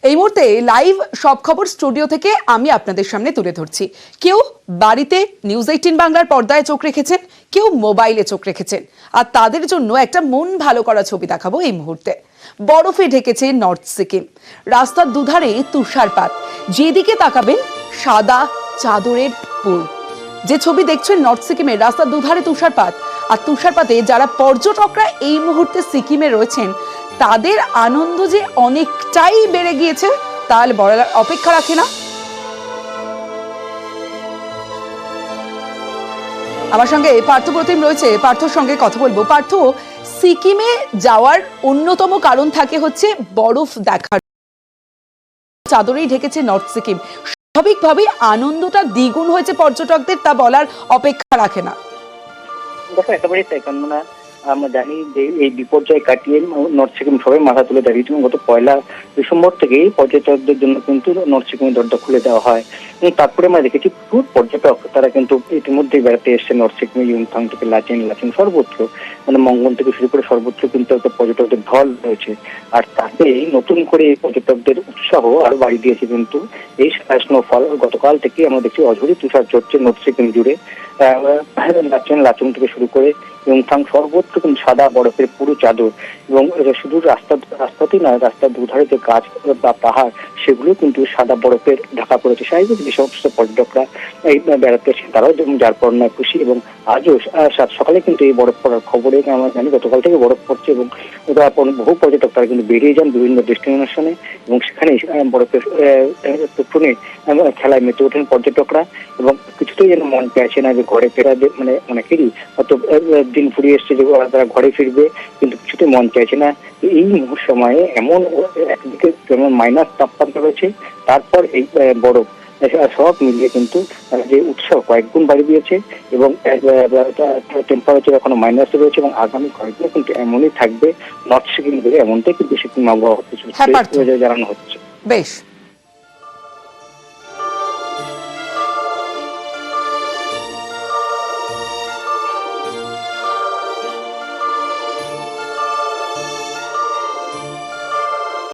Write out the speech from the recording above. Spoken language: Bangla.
এই মুহূর্তে লাইভ সব খবর স্টুডিও থেকে আমি আপনাদের সামনে তুলে ধরছি। কেউ বাড়িতে নিউজ 18 বাংলার পর্দায় চোখ রেখেছেন, কেউ মোবাইলে চোখ রেখেছেন, আর তাদের জন্য একটা মন ভালো করা ছবি দেখাবো এই মুহূর্তে। বরফে ঢেকেছে নর্থ সিকিম, রাস্তার দুধারে তুষারপাত, যেদিকে তাকাবেন সাদা চাদরের পুর। যে ছবি দেখছেন নর্থ সিকিমের রাস্তার দুধারে তুষারপাত, আর তুষারপাতে যারা পর্যটকরা এই মুহূর্তে সিকিমে রয়েছেন তাদের আনন্দ যে অনেকটাই বেড়ে গিয়েছে তাহলে বলার অপেক্ষা রাখে না। আমার সঙ্গে পার্থ প্রতিম রয়েছে, পার্থর সঙ্গে কথা বলবো। পার্থ, সিকিমে যাওয়ার অন্যতম কারণ থাকে হচ্ছে বরফ দেখার, চাদরেই ঢেকেছে নর্থ সিকিম, স্বাভাবিকভাবেই আনন্দটা দ্বিগুণ হয়েছে পর্যটকদের, তা বলার অপেক্ষা রাখে না। দেখো একেবারেই তাই, কেননা আমরা জানি যে এই বিপর্যয় কাটিয়ে নর্থ সিকিম সবাই মাথা তুলে দাঁড়িয়েছে এবং গত 1 ডিসেম্বর থেকেই পর্যটকদের জন্য কিন্তু নর্থ সিকিমের দরজা খুলে দেওয়া হয়। এবং তারপরে আমরা দেখেছি প্রচুর পর্যটক তারা কিন্তু ইতিমধ্যেই বেড়াতে এসছে নর্থ সিকিমে, ইউমথাং থেকে লাচেন সর্বত্র, মানে মঙ্গল থেকে শুরু করে সর্বত্র কিন্তু একটা পর্যটকদের ঢল রয়েছে। আর তাতে নতুন করে এই পর্যটকদের উৎসাহ আরো বাড়িয়ে দিয়েছে কিন্তু এই স্নোফল। গতকাল থেকে আমরা দেখছি অঝরে তুষার ঝরছে নর্থ সিকিম জুড়ে, লাচেন থেকে শুরু করে ইউমথাং সর্বত্র কিন্তু সাদা বরফের পুরো চাদর। এবং শুধু রাস্তাতেই নয়, রাস্তার দুধারে যে গাছ বা পাহাড় সেগুলো কিন্তু সাদা বরফের ঢাকা পড়েছে। স্বাভাবিক যে সমস্ত পর্যটকরা এই বেড়াতে এসে তারাও যার পড়ায় খুশি। এবং আজও সকালে কিন্তু এই বরফ পড়ার খবরে আমরা জানি গতকাল থেকে বরফ পড়ছে এবং বহু পর্যটক তারা কিন্তু বেরিয়ে যান বিভিন্ন ডেস্টিনেশনে এবং সেখানে বরফের টুনে খেলায় মেতে ওঠেন পর্যটকরা। এবং কিছুতেই যেন মন চাইছে না যে ঘরে ফেরা, মানে অনেকেরই হয়তো দিন ফুরিয়ে এসছে যে তারা ঘরে ফিরবে, কিন্তু কিছুতেই মন চাইছে না। এই সময়ে এমন একদিকে যেমন মাইনাস তাপমাত্রা রয়েছে, তারপর এই বরফ সব মিলিয়ে কিন্তু যে উৎসাহ কয়েকগুণ বাড়িয়ে দিয়েছে। এবং টেম্পারেচার এখনো মাইনাসে রয়েছে এবং আগামী কয়েকদিন কিন্তু এমনই থাকবে নর্থ সিকিম ধরে, এমনটাই কিন্তু সিকিম আবহাওয়া কিছু জানানো হচ্ছে। বেশ।